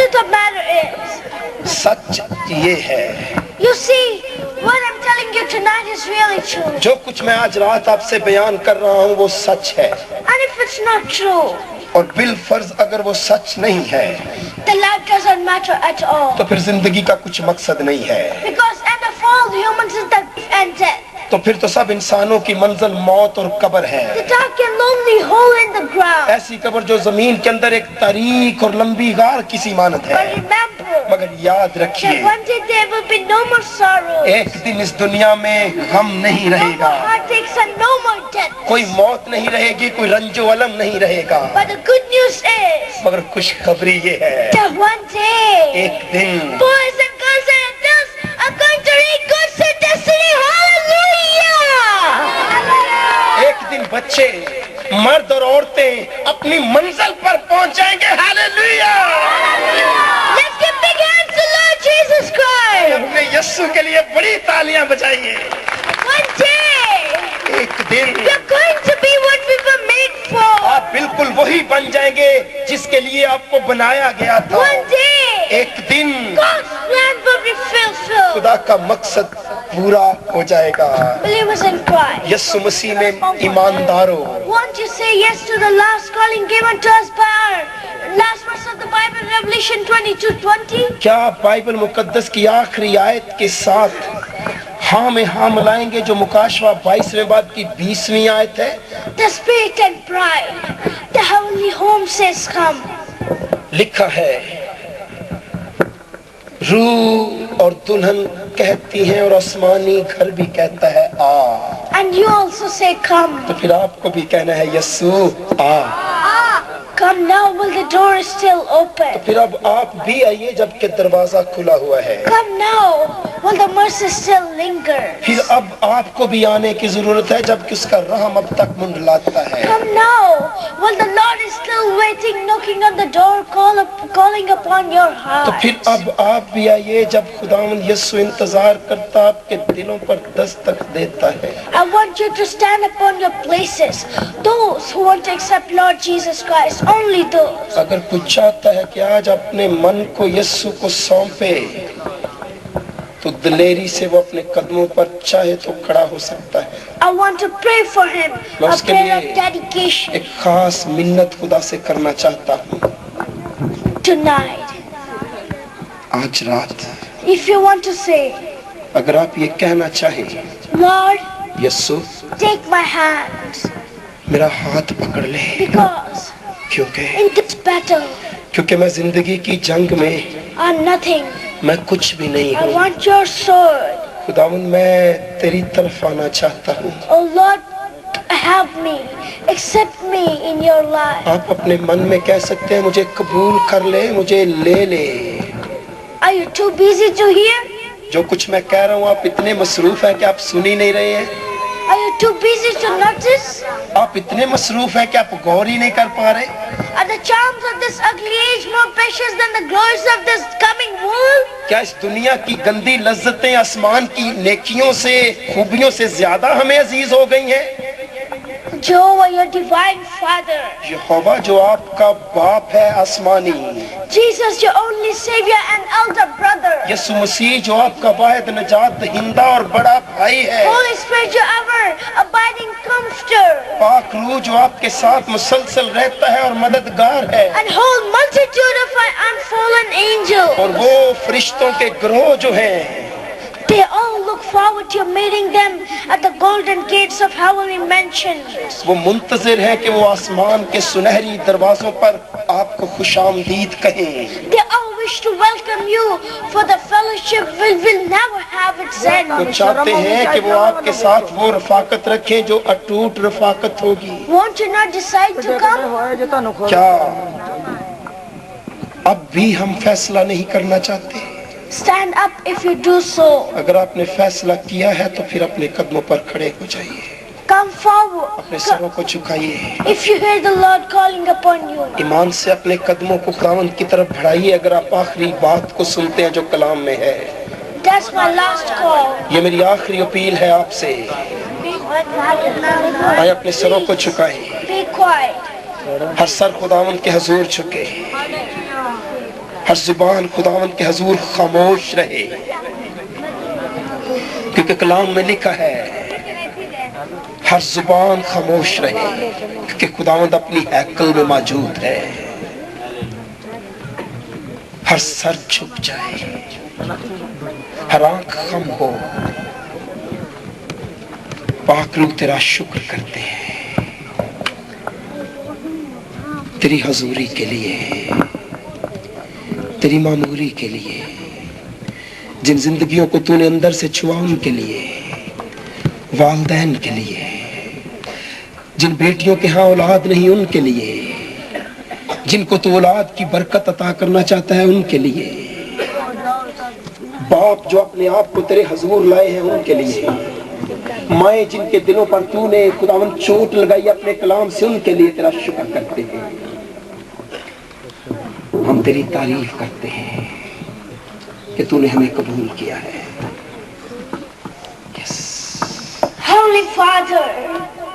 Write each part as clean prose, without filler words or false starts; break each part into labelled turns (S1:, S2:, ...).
S1: truth of matter is,
S2: सच ये है,
S1: you see, what I'm telling you tonight is really true.
S2: जो कुछ मैं आज रात आपसे बयान कर रहा हूँ वो सच है,
S1: And if it's not true,
S2: और बिलफर्ज अगर वो सच नहीं है
S1: then life doesn't matter at all.
S2: तो फिर जिंदगी का कुछ मकसद नहीं है।
S1: Because end of all humans is the and death.
S2: तो फिर तो सब इंसानों की मंजिल मौत और कब्र है,
S1: The dark and lonely hole in the ground.
S2: ऐसी कब्र जो जमीन के अंदर एक तारीख और लंबी गार की सी मानत
S1: But
S2: है।
S1: remember
S2: मगर याद
S1: that
S2: रखिए,
S1: one day there will be no more sorrow,
S2: एक दिन इस दुनिया में गम नहीं
S1: no more
S2: रहेगा,
S1: heartaches and no more death.
S2: कोई मौत नहीं रहेगी, कोई रंजो अलम नहीं रहेगा।
S1: But the good news is
S2: मगर खुशखबरी ये है,
S1: that one day
S2: एक दिन
S1: boys and girls and adults are going to reach God's destiny. Hallelujah!
S2: एक दिन बच्चे, मर्द और औरतें अपनी मंजिल पर पहुंच जाएंगे। Hallelujah!
S1: Let's give big hands to Lord Jesus Christ.
S2: अपने यीशु के लिए बड़ी तालियां बजाइए।
S1: One day
S2: एक दिन
S1: we're going to be what we were made for.
S2: आप बिल्कुल वही बन जाएंगे जिसके लिए आपको बनाया गया था।
S1: One day
S2: एक दिन
S1: God's plan will be fulfilled.
S2: खुदा का मकसद पूरा हो जाएगा।
S1: Believers in Christ,
S2: यीशु मसीह में ईमानदारों,
S1: won't you say yes to the last calling given to us by our last verse of the Bible, Revelation 22:20?
S2: क्या आप बाइबल मुकद्दस की आखिरी आयत के साथ हाँ में हाँ मिलाएंगे जो मुकाशवा 22वें बाब की 20वीं आयत है?
S1: The Spirit and bride, the heavenly home says come.
S2: लिखा है, रूह और दुल्हन कहती हैं और आसमानी घर भी कहता है आ।
S1: And you also say come.
S2: तो फिर आपको भी कहना है यीशु आ।
S1: Come now while the door is still
S2: तो
S1: open.
S2: फिर अब आप भी आइए जबकि दरवाजा खुला हुआ है।
S1: Come now while the mercy still lingers.
S2: फिर अब आपको भी आने की जरूरत है जबकि उसका रहम अब तक मुंडलाता है।
S1: Come now while the Lord is still waiting, knocking on the door, calling upon your
S2: तो
S1: heart.
S2: फिर अब आप भी आइए जब खुदावंद यीशु इंतजार करता आपके दिलों पर दस्तक देता है।
S1: I want you to stand upon your places. Those who want to accept Lord Jesus Christ, only those.
S2: अगर कोई चाहता है कि आज अपने मन को यीशु को सौंपे तो दिलेरी से वो अपने कदमों पर चाहे तो खड़ा हो सकता है।
S1: I want to pray for him,
S2: मैं
S1: a
S2: उसके
S1: prayer of
S2: लिए
S1: dedication
S2: एक खास मिन्नत खुदा से करना चाहता हूँ।
S1: tonight.
S2: आज रात
S1: If you want to say,
S2: अगर आप ये कहना चाहें,
S1: Lord,
S2: Yeshu
S1: take my hand,
S2: मेरा हाथ पकड़ ले,
S1: because
S2: क्योंकि
S1: in this battle
S2: मैं जिंदगी की जंग में
S1: I'm nothing.
S2: मैं कुछ भी नहीं
S1: I
S2: हूँ।
S1: want your sword.
S2: खुदावंद मैं तेरी तरफ आना चाहता हूँ।
S1: Oh Lord, help me, accept me in your life.
S2: आप अपने मन में कह सकते हैं मुझे कबूल कर ले, मुझे ले ले।
S1: Are you too busy to hear?
S2: जो कुछ मैं कह रहा हूँ आप इतने मसरूफ हैं कि आप सुन ही नहीं रहे हैं।
S1: Are you too busy to notice?
S2: आप इतने मसरूफ हैं कि आप गौर ही नहीं कर पा रहे।
S1: Are the charms of this ugly age more precious than the glories of this coming world?
S2: क्या इस दुनिया की गंदी लज्जतें आसमान की नेकियों से, खूबियों से ज्यादा हमें अजीज हो गई हैं?
S1: Jehovah, your divine Father.
S2: यहोवा जो आपका बाप है आसमानी,
S1: Jesus, your only Savior and elder brother.
S2: यीशु मसीह जो आपका वाहिद निजात दहिंदा और बड़ा भाई है,
S1: Holy Spirit, your ever abiding comforter.
S2: पाक रूह जो आपके साथ मुसलसल रहता है और मददगार है,
S1: And whole multitude of unfallen angels.
S2: और वो फरिश्तों के ग्रोह जो हैं,
S1: They all look forward to meeting them at the golden gates of heavenly mansions.
S2: वो मुंतजिर है कि वो आसमान के सुनहरी दरवाजों पर आपको खुशामदीद कहें।
S1: They all wish to welcome you, for the fellowship will never have its end.
S2: वो चाहते हैं कि वो आपके साथ वो रफाकत रखें जो अटूट रफाकत होगी।
S1: Won't you not decide to come?
S2: क्या अब भी हम फैसला नहीं करना चाहते?
S1: Stand up if you do so.
S2: अगर आपने फैसला किया है तो फिर अपने कदमों पर खड़े हो जाइए,
S1: Come forward.
S2: अपने सरों को झुकाइए,
S1: If you hear the Lord calling upon you.
S2: ईमान से अपने कदमों को खुदावंद की तरफ बढ़ाइए। अगर आप आखिरी बात को सुनते हैं जो कलाम में है,
S1: That's my last call.
S2: ये मेरी आखिरी अपील है आपसे। आए अपने सरों को झुकाएं,
S1: Be quiet.
S2: हर सर खुदावंद के हुजूर झुके, हर जुबान खुदावंद के हजूर खामोश रहे, क्योंकि कलाम में लिखा है हर जुबान खामोश रहे, क्योंकि खुदावंद अपनी हैकल में मौजूद है। हर सर झुक जाए, हर आंख खम हो। पाक रूह तेरा शुक्र करते हैं तेरी हजूरी के लिए, तेरी मामूरी के लिए, जिन जिंदगियों को तूने अंदर से छुआ उनके लिए, वालदैन के लिए, जिन बेटियों के यहाँ औलाद नहीं उनके लिए, जिनको तू औलाद की बरकत अता करना चाहता है उनके लिए, बाप जो अपने आप को तेरे हजूर लाए हैं उनके लिए, माए जिनके दिलों पर तूने खुदावंद चोट लगाई अपने कलाम से उनके लिए तेरा शुक्र करते हैं। हम तेरी तारीफ करते हैं कि तूने हमें कबूल किया है। यस
S1: Holy Father,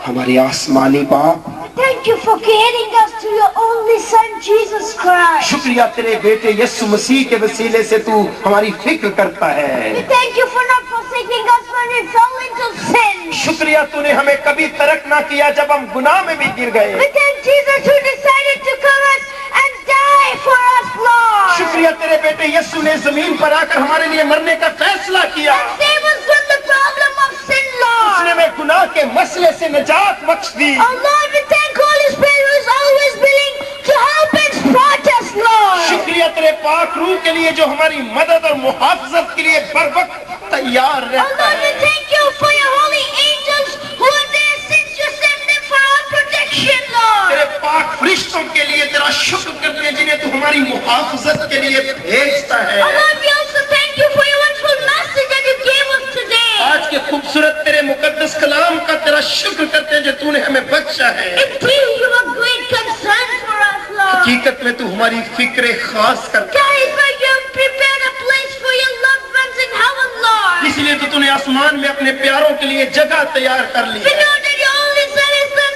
S2: हमारे आसमानी बाप,
S1: thank you for creating us through your only Son Jesus Christ.
S2: शुक्रिया तेरे बेटे यीशु मसीह के वसीले से तू हमारी फिक्र करता
S1: We
S2: है।
S1: thank you for not forsaking us when we fell into sin.
S2: शुक्रिया तूने हमें कभी तर्क ना किया जब हम गुनाह में भी गिर
S1: We
S2: गए।
S1: thank Jesus who decided to come us and die for us, Lord.
S2: शुक्रिया तेरे बेटे यीशु ने जमीन पर आकर हमारे लिए मरने का फैसला किया।
S1: And save us from the problem of sin,
S2: उसने
S1: Lord.
S2: हमें गुनाह के मसले से निजात बख्श दी।
S1: Oh Lord, we thank Holy Spirit who is always willing to help and support us, Lord.
S2: शुक्रिया तेरे पाक रूह के लिए जो हमारी मदद और मुहाफजत के लिए बर वक्त तैयार
S1: Oh
S2: रहता
S1: Lord, we
S2: है।
S1: thank you for your holy angels who are there since you sent them for our protection,
S2: तेरे
S1: Lord.
S2: पाक फरिश्तों के लिए तेरा शुक्र करते हैं जिन्हें तू हमारी मुहाफजत के लिए भेजता है।
S1: Oh Lord, we also thank you for your wonderful message that you gave us today.
S2: आज के खूबसूरत तेरे मुकद्दस कलाम का तेरा शुक्र करते हैं जो तूने हमें बख्शा है।
S1: Indeed, you have great concern for us, Lord.
S2: हकीकत में तू हमारी फिक्र खास करता
S1: Guys, but you have prepared a place for your loved ones in heaven,
S2: है,
S1: Lord.
S2: इसलिए तो तूने आसमान में अपने प्यारों के लिए जगह तैयार कर ली
S1: We
S2: है।
S1: know that your only Son is the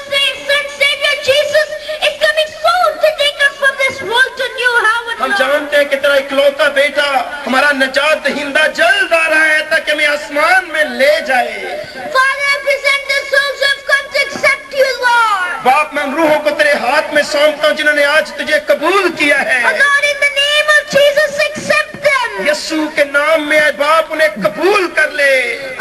S1: Son, Savior Jesus is coming soon to take us from this world to new heaven,
S2: हम
S1: Lord.
S2: जानते हैं कि तेरा इकलौता बेटा हमारा नजात दहिंदा जल्द आ रहा है ताकि हमें आसमान में ले जाए।
S1: Father, I present the souls who have come to accept you, Lord.
S2: बाप मैं उन रूहों को तेरे हाथ में सौंपता हूँ जिन्होंने आज तुझे कबूल किया
S1: Oh
S2: है।
S1: Lord, in the name of Jesus, accept them.
S2: यीशु के नाम में आए बाप उन्हें कबूल कर ले।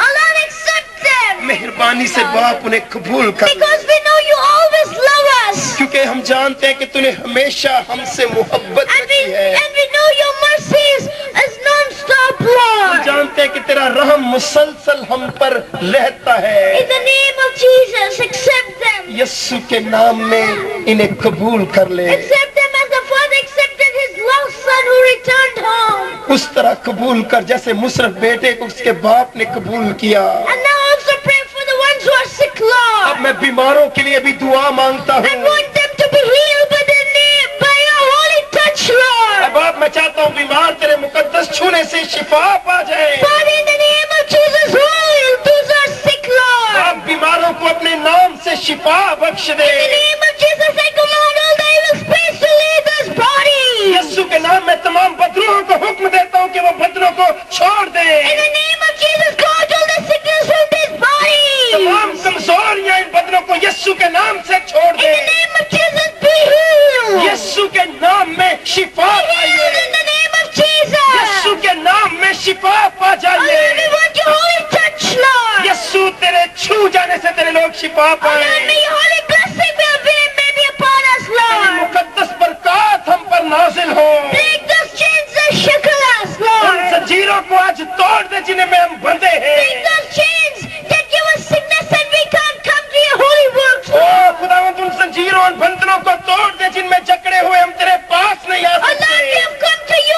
S1: Oh Lord, accept them.
S2: मेहरबानी से बाप उन्हें कबूल कर ले,
S1: Because we know you always love us.
S2: क्योंकि हम जानते हैं कि तूने हमेशा हमसे मोहब्बत रखी है।
S1: And we know your mercies is non-stop,
S2: हम
S1: Lord.
S2: जानते हैं कि तेरा रहम मुसलसल हम पर रहता है।
S1: In the name of Jesus, accept them.
S2: यीशु के नाम में इन्हें कबूल कर ले।
S1: Accept them as the Father accepted his lost son who returned home.
S2: उस तरह कबूल कर जैसे मुसरफ बेटे को उसके बाप ने कबूल किया।
S1: And now also pray for the ones who are sick,
S2: अब
S1: Lord.
S2: मैं बीमारों के लिए भी दुआ मांगता
S1: I
S2: हूँ।
S1: want them to be healed by the name, by your holy touch, Lord.
S2: बाप मैं चाहता हूँ बीमार तेरे मुकद्दस छूने से शिफा पा जाए।
S1: Father, in the name of Jesus, heal those who are sick, Lord.
S2: आप बीमारों को अपने नाम से शिफा बख्श दे।
S1: In the name of Jesus, I command all the evil spirits to leave this body.
S2: यीशु के नाम में तमाम बदरूहों को हुक्म देता हूँ कि वो बदरों को छोड़ दे।
S1: In the name of Jesus, God, all the sickness from this body.
S2: तमाम कमजोरियां इन बदरों को यीशु के नाम से छोड़
S1: In
S2: they.
S1: the name of Jesus, be healed.
S2: यीशु के नाम में शिफा
S1: Be healed
S2: पाइए।
S1: in the name of Jesus.
S2: यीशु के नाम में शिफा पा
S1: Oh Lord,
S2: जाइए।
S1: we want your holy touch, Lord.
S2: यीशु तेरे छू जाने से तेरे लोग शिफा
S1: Oh Lord,
S2: पाए।
S1: may your holy blessing may be upon us,
S2: तेरी
S1: Lord.
S2: मुकद्दस बरकत हम पर नाजिल हो।
S1: Break those chains that shackle us,
S2: उन
S1: Lord.
S2: जंजीरों को आज तोड़ दे जिन्हें में हम बंधे
S1: Break
S2: हैं।
S1: those chains that give us sickness and we can't come to your holy works,
S2: O
S1: Lord.
S2: खुदावंद उन जंजीरों और बंधनों को तोड़ दे जिनमें जकड़े हुए हम तेरे पास नहीं आ
S1: Oh Lord, we
S2: सकते।
S1: have come to you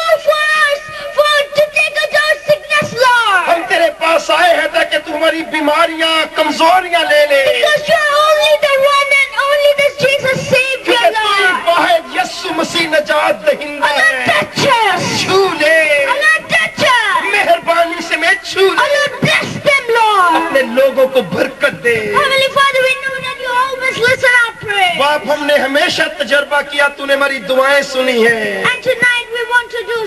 S1: to take us our sickness, Lord.
S2: हम तेरे पास आए हैं ताकि तू हमारी बीमारियां कमजोरियां ले ले।
S1: Because you are only the one and only this Jesus Savior,
S2: क्योंकि तू ही
S1: Lord.
S2: वाहिद यीशु मसीह नजात दहिंदा
S1: Oh Lord,
S2: है।
S1: touch us.
S2: छू ले,
S1: Oh Lord, touch us.
S2: मेहरबानी से मैं छू
S1: Oh
S2: ले।
S1: Lord, bless them, Lord.
S2: अपने लोगों को बरकत दे।
S1: Heavenly Father, we know that you always listen our prayer.
S2: बाप हमने हमेशा तजर्बा किया, तूने हमारी दुआएं सुनी है।
S1: And tonight we want to do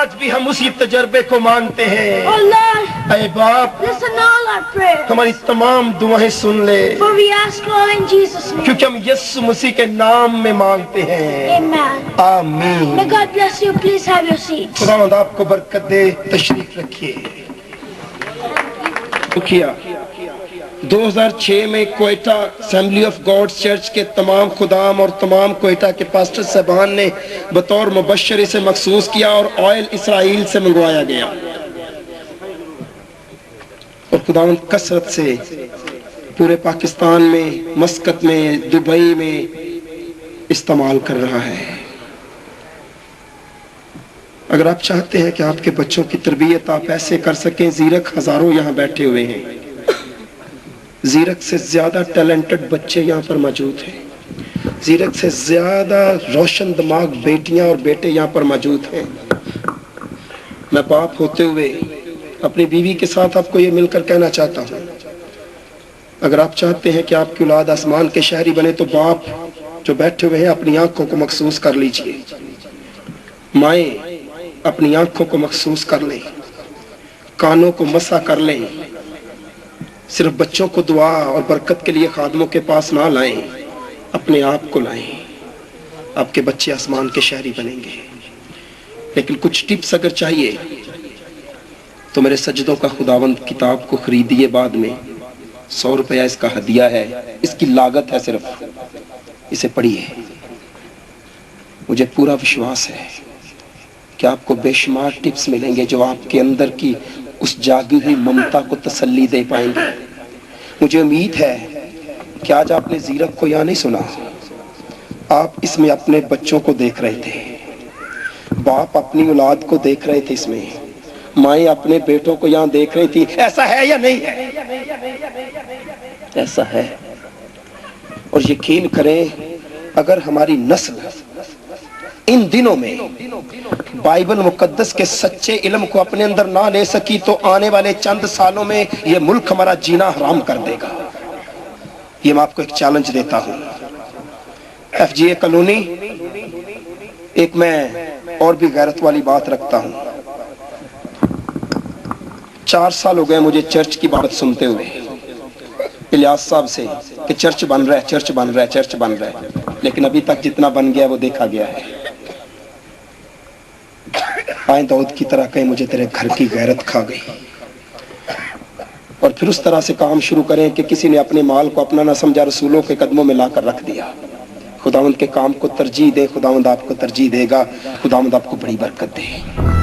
S2: आज भी हम उसी तजर्बे को मांगते हैं।
S1: Oh Lord,
S2: ऐ बाप,
S1: listen all our prayers.
S2: हमारी तमाम दुआएं सुन ले,
S1: For we ask all in Jesus' name.
S2: क्योंकि हम यीशु मसीह के नाम में मांगते हैं।
S1: Amen.
S2: आमीन।
S1: May God bless you. Please have your seats.
S2: खुदावंद आपको बरकत दे। तशरीफ रखिए। 2006 में Quetta assembly of gods church के तमाम खुदाम और तमाम कोयटा के पास्टर साहबान ने बतौर मुबश्शिर इसे मखसूस किया और ऑयल इसराइल से मंगवाया गया और खुदावंद कसरत से पूरे पाकिस्तान में, मस्कत में, दुबई में इस्तेमाल कर रहा है। अगर आप चाहते हैं कि आपके बच्चों की तरबियत आप ऐसे कर सकें, जीरक हजारों यहाँ बैठे हुए हैं, जीरक से ज्यादा टैलेंटेड बच्चे यहाँ पर मौजूद हैं, जीरक से ज्यादा रोशन दिमाग बेटियां और बेटे यहाँ पर मौजूद हैं। मैं बाप होते हुए अपनी बीवी के साथ आपको ये मिलकर कहना चाहता हूँ, अगर आप चाहते हैं कि आपकी औलाद आसमान के शहरी बने तो बाप जो बैठे हुए हैं अपनी आंखों को महसूस कर लीजिए, माएँ अपनी आंखों को महसूस कर लें, कानों को मसा कर लें। सिर्फ बच्चों को दुआ और बरकत के लिए खादमों के पास ना लाएं, अपने आप को लाएं। आपके बच्चे आसमान के शहरी बनेंगे। लेकिन कुछ टिप्स अगर चाहिए तो मेरे सजदों का खुदावंद किताब को खरीदिए, बाद में 100 रुपया इसका हदिया है, इसकी लागत है सिर्फ, इसे पढ़िए। मुझे पूरा विश्वास है कि आपको बेशुमार टिप्स मिलेंगे जो आपके अंदर की उस जागी हुई ममता को तसल्ली दे पाएंगे। मुझे उम्मीद है कि आज आपने जीरक को यहाँ नहीं सुना, आप इसमें अपने बच्चों को देख रहे थे, बाप अपनी औलाद को देख रहे थे, इसमें माएँ अपने बेटों को यहाँ देख रही थी। ऐसा है या नहीं है? ऐसा है। और यकीन करें, अगर हमारी नस्ल इन दिनों में बाइबल मुकद्दस के सच्चे इल्म को अपने अंदर ना ले सकी तो आने वाले चंद सालों में यह मुल्क हमारा जीना हराम कर देगा। ये मैं आपको एक चैलेंज देता हूं। FGA कॉलोनी, एक मैं और भी गैरत वाली बात रखता हूं। 4 साल हो गए मुझे चर्च की बात सुनते हुए इलियास साहब से कि चर्च बन रहा है, चर्च बन रहा है, चर्च बन रहा है, लेकिन अभी तक जितना बन गया वो देखा गया है। आए दाऊद की तरह कहीं मुझे तेरे घर की गैरत खा गई। और फिर उस तरह से काम शुरू करें कि किसी ने अपने माल को अपना ना समझा, रसूलों के कदमों में लाकर रख दिया। खुदावंद के काम को तरजीह दे, खुदावंद आपको तरजीह देगा, खुदावंद आपको बड़ी बरकत दे।